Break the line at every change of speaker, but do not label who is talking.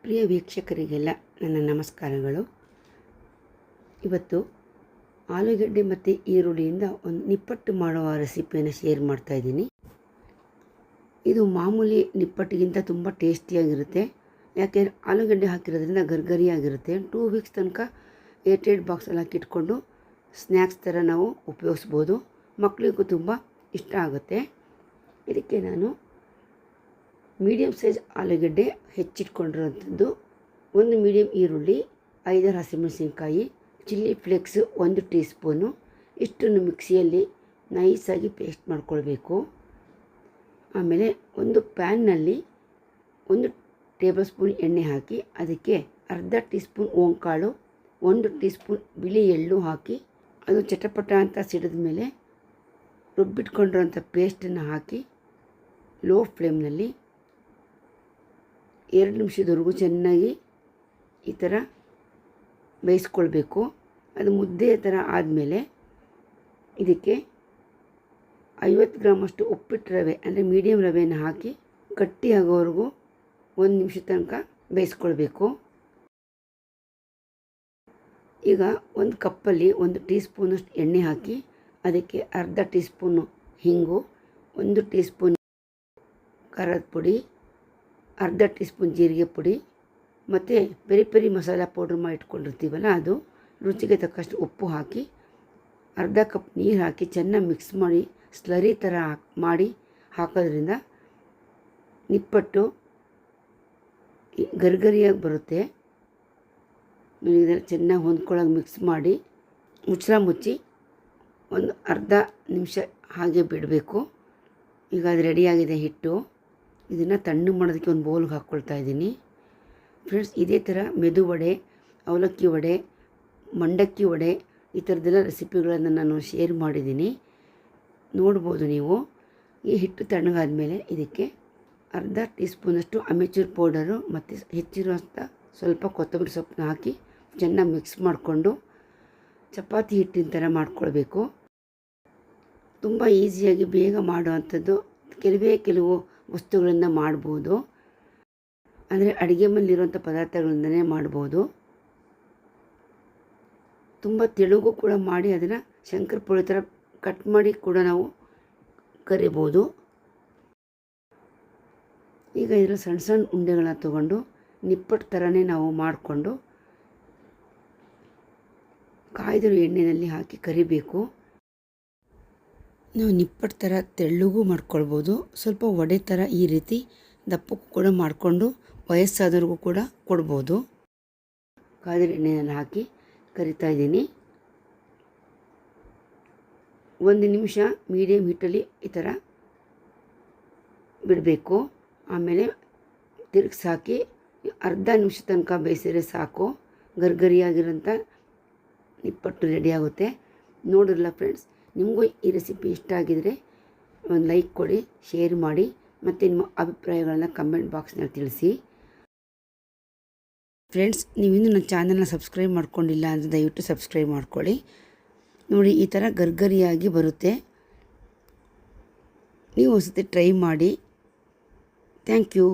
ಪ್ರಿಯ ವೀಕ್ಷಕರಿಗೆಲ್ಲ ನನ್ನ ನಮಸ್ಕಾರಗಳು. ಇವತ್ತು ಆಲೂಗಡ್ಡೆ ಮತ್ತು ಈರುಳ್ಳಿಯಿಂದ ಒಂದು ನಿಪ್ಪಟ್ಟು ಮಾಡುವ ರೆಸಿಪಿಯನ್ನು ಶೇರ್ ಮಾಡ್ತಾಯಿದ್ದೀನಿ. ಇದು ಮಾಮೂಲಿ ನಿಪ್ಪಟ್ಟಿಗಿಂತ ತುಂಬ ಟೇಸ್ಟಿಯಾಗಿರುತ್ತೆ. ಯಾಕೆಂದರೆ ಆಲೂಗಡ್ಡೆ ಹಾಕಿರೋದ್ರಿಂದ ಗರ್ಗರಿಯಾಗಿರುತ್ತೆ. 2 ವೀಕ್ಸ್ ತನಕ ಏರ್ಟೈಟ್ ಬಾಕ್ಸಲ್ಲಿ ಹಾಕಿಟ್ಕೊಂಡು ಸ್ನ್ಯಾಕ್ಸ್ ಥರ ನಾವು ಉಪಯೋಗಿಸ್ಬೋದು. ಮಕ್ಕಳಿಗೂ ತುಂಬ ಇಷ್ಟ ಆಗುತ್ತೆ. ಇದಕ್ಕೆ ನಾನು ಮೀಡಿಯಮ್ ಸೈಜ್ ಆಲೂಗಡ್ಡೆ ಹೆಚ್ಚಿಟ್ಕೊಂಡಿರೋಂಥದ್ದು, 1 ಮೀಡಿಯಮ್ ಈರುಳ್ಳಿ, 5 ಹಸಿಮೆಣಸಿನ್ಕಾಯಿ, ಚಿಲ್ಲಿ ಫ್ಲೇಕ್ಸ್ 1 ಟೀ ಸ್ಪೂನು, ಇಷ್ಟನ್ನು ಮಿಕ್ಸಿಯಲ್ಲಿ ನೈಸಾಗಿ ಪೇಸ್ಟ್ ಮಾಡ್ಕೊಳ್ಬೇಕು. ಆಮೇಲೆ ಒಂದು ಪ್ಯಾನ್ನಲ್ಲಿ 1 ಟೇಬಲ್ ಸ್ಪೂನ್ ಎಣ್ಣೆ ಹಾಕಿ ಅದಕ್ಕೆ ಅರ್ಧ ಟೀ ಸ್ಪೂನ್ ಓಂಕಾಳು, 1 ಟೀ ಸ್ಪೂನ್ ಬಿಳಿ ಎಳ್ಳು ಹಾಕಿ ಅದು ಚಟಪಟ ಅಂತ ಸಿಡಿದ ಮೇಲೆ ರುಬ್ಬಿಟ್ಕೊಂಡಿರೋಂಥ ಪೇಸ್ಟನ್ನು ಹಾಕಿ ಲೋ ಫ್ಲೇಮ್ನಲ್ಲಿ 2 ನಿಮಿಷದವರೆಗೂ ಚೆನ್ನಾಗಿ ಈ ಥರ ಬೇಯಿಸ್ಕೊಳ್ಬೇಕು. ಅದು ಮುದ್ದೆ ಥರ ಆದಮೇಲೆ ಇದಕ್ಕೆ 50 ಗ್ರಾಮಷ್ಟು ಉಪ್ಪಿಟ್ಟು ರವೆ ಅಂದರೆ ಮೀಡಿಯಮ್ ರವೆಯನ್ನು ಹಾಕಿ ಗಟ್ಟಿಯಾಗೋವರೆಗೂ 1 ನಿಮಿಷ ತನಕ ಬೇಯಿಸ್ಕೊಳ್ಬೇಕು. ಈಗ ಒಂದು ಕಪ್ಪಲ್ಲಿ 1 ಟೀ ಸ್ಪೂನಷ್ಟು ಎಣ್ಣೆ ಹಾಕಿ ಅದಕ್ಕೆ ಅರ್ಧ ಟೀ ಸ್ಪೂನು ಹಿಂಗು, 1 ಟೀ ಸ್ಪೂನ್ ಖಾರದ ಪುಡಿ, ಅರ್ಧ ಟೀ ಸ್ಪೂನ್ ಜೀರಿಗೆ ಪುಡಿ ಮತ್ತು ಪೆರಿ ಪೆರಿ ಮಸಾಲ ಪೌಡ್ರ್ ಮಾಡಿ ಇಟ್ಕೊಂಡಿರ್ತೀವಲ್ಲ ಅದು, ರುಚಿಗೆ ತಕ್ಕಷ್ಟು ಉಪ್ಪು ಹಾಕಿ ಅರ್ಧ ಕಪ್ ನೀರು ಹಾಕಿ ಚೆನ್ನಾಗಿ ಮಿಕ್ಸ್ ಮಾಡಿ ಸ್ಲರಿ ಥರ ಮಾಡಿ ಹಾಕೋದ್ರಿಂದ ನಿಪ್ಪಟ್ಟು ಗರಿಗರಿಯಾಗಿ ಬರುತ್ತೆ. ಇದನ್ನು ಚೆನ್ನಾಗಿ ಹೊಂದ್ಕೊಳ್ಳೋಕೆ ಮಿಕ್ಸ್ ಮಾಡಿ ಮುಚ್ಚಳ ಮುಚ್ಚಿ ಒಂದು ಅರ್ಧ ನಿಮಿಷ ಹಾಗೆ ಬಿಡಬೇಕು. ಈಗ ಅದು ರೆಡಿಯಾಗಿದೆ ಹಿಟ್ಟು. ಇದನ್ನು ತಣ್ಣಗೆ ಮಾಡೋದಕ್ಕೆ ಒಂದು ಬೌಲ್ಗೆ ಹಾಕ್ಕೊಳ್ತಾ ಇದ್ದೀನಿ. ಫ್ರೆಂಡ್ಸ್, ಇದೇ ಥರ ಮೆದು ವಡೆ, ಅವಲಕ್ಕಿ ವಡೆ, ಮಂಡಕ್ಕಿ ವಡೆ ಈ ಥರದ್ದೆಲ್ಲ ರೆಸಿಪಿಗಳನ್ನು ನಾನು ಶೇರ್ ಮಾಡಿದ್ದೀನಿ, ನೋಡ್ಬೋದು ನೀವು. ಈ ಹಿಟ್ಟು ತಣ್ಣಗಾದ್ಮೇಲೆ ಇದಕ್ಕೆ ಅರ್ಧ ಟೀ ಸ್ಪೂನಷ್ಟು ಅಮೆಚೂರ್ ಪೌಡರು ಮತ್ತು ಹೆಚ್ಚಿರುವಂಥ ಸ್ವಲ್ಪ ಕೊತ್ತಂಬರಿ ಸೊಪ್ಪನ್ನ ಹಾಕಿ ಚೆನ್ನಾಗಿ ಮಿಕ್ಸ್ ಮಾಡಿಕೊಂಡು ಚಪಾತಿ ಹಿಟ್ಟಿನ ಥರ ಮಾಡ್ಕೊಳ್ಬೇಕು. ತುಂಬ ಈಸಿಯಾಗಿ ಬೇಗ ಮಾಡುವಂಥದ್ದು, ಕೆಲವು ವಸ್ತುಗಳಿಂದ ಮಾಡ್ಬೋದು. ಅಂದರೆ ಅಡುಗೆ ಮನೆಯಲ್ಲಿರುವಂಥ ಪದಾರ್ಥಗಳಿಂದನೇ ಮಾಡ್ಬೋದು. ತುಂಬ ತೆಳುಗೂ ಕೂಡ ಮಾಡಿ ಅದನ್ನು ಶಂಕರಪೊಳಿ ಥರ ಕಟ್ ಮಾಡಿ ಕೂಡ ನಾವು ಕರಿಬೋದು. ಈಗ ಇದರಲ್ಲಿ ಸಣ್ಣ ಸಣ್ಣ ಉಂಡೆಗಳನ್ನ ತೊಗೊಂಡು ನಿಪ್ಪಟ್ಟು ಥರನೇ ನಾವು ಮಾಡಿಕೊಂಡು ಕಾಯ್ದಿರೋ ಎಣ್ಣೆಯಲ್ಲಿ ಹಾಕಿ ಕರಿಬೇಕು. ನಾವು ನಿಪ್ಪಟ್ಟು ಥರ ತೆಳ್ಳಗೂ ಮಾಡ್ಕೊಳ್ಬೋದು, ಸ್ವಲ್ಪ ವಡೆ ಥರ ಈ ರೀತಿ ದಪ್ಪಕ್ಕೂ ಕೂಡ ಮಾಡಿಕೊಂಡು ವಯಸ್ಸಾದವ್ರಿಗೂ ಕೂಡ ಕೊಡ್ಬೋದು. ಕಾಯ್ದಿರೋ ಎಣ್ಣೆಯಲ್ಲಿ ಹಾಕಿ ಕರಿತಾ ಇದ್ದೀನಿ. 1 ನಿಮಿಷ ಮೀಡಿಯಮ್ ಹೀಟಲ್ಲಿ ಈ ಥರ ಬಿಡಬೇಕು. ಆಮೇಲೆ ತಿರುಗಿಸಿ ಹಾಕಿ ಅರ್ಧ ನಿಮಿಷ ತನಕ ಬೇಯಿಸಿದ್ರೆ ಸಾಕು, ಗರ್ಗರಿಯಾಗಿರೋಂಥ ನಿಪ್ಪಟ್ಟು ರೆಡಿಯಾಗುತ್ತೆ. ನೋಡಿರಲ್ಲ ಫ್ರೆಂಡ್ಸ್, ನಿಮಗೂ ಈ ರೆಸಿಪಿ ಇಷ್ಟ ಆಗಿದರೆ ಒಂದು ಲೈಕ್ ಕೊಡಿ, ಶೇರ್ ಮಾಡಿ ಮತ್ತು ನಿಮ್ಮ ಅಭಿಪ್ರಾಯಗಳನ್ನ ಕಮೆಂಟ್ ಬಾಕ್ಸ್ನಲ್ಲಿ ತಿಳಿಸಿ. ಫ್ರೆಂಡ್ಸ್, ನೀವಿನ್ನೂ ನನ್ನ ಚಾನಲ್ನ ಸಬ್ಸ್ಕ್ರೈಬ್ ಮಾಡ್ಕೊಂಡಿಲ್ಲ ಅಂದರೆ ದಯವಿಟ್ಟು ಸಬ್ಸ್ಕ್ರೈಬ್ ಮಾಡ್ಕೊಳ್ಳಿ. ನೋಡಿ, ಈ ಥರ ಗರ್ಗರಿಯಾಗಿ ಬರುತ್ತೆ. ನೀವು ಒಂದು ಸತಿ ಟ್ರೈ ಮಾಡಿ. Thank you.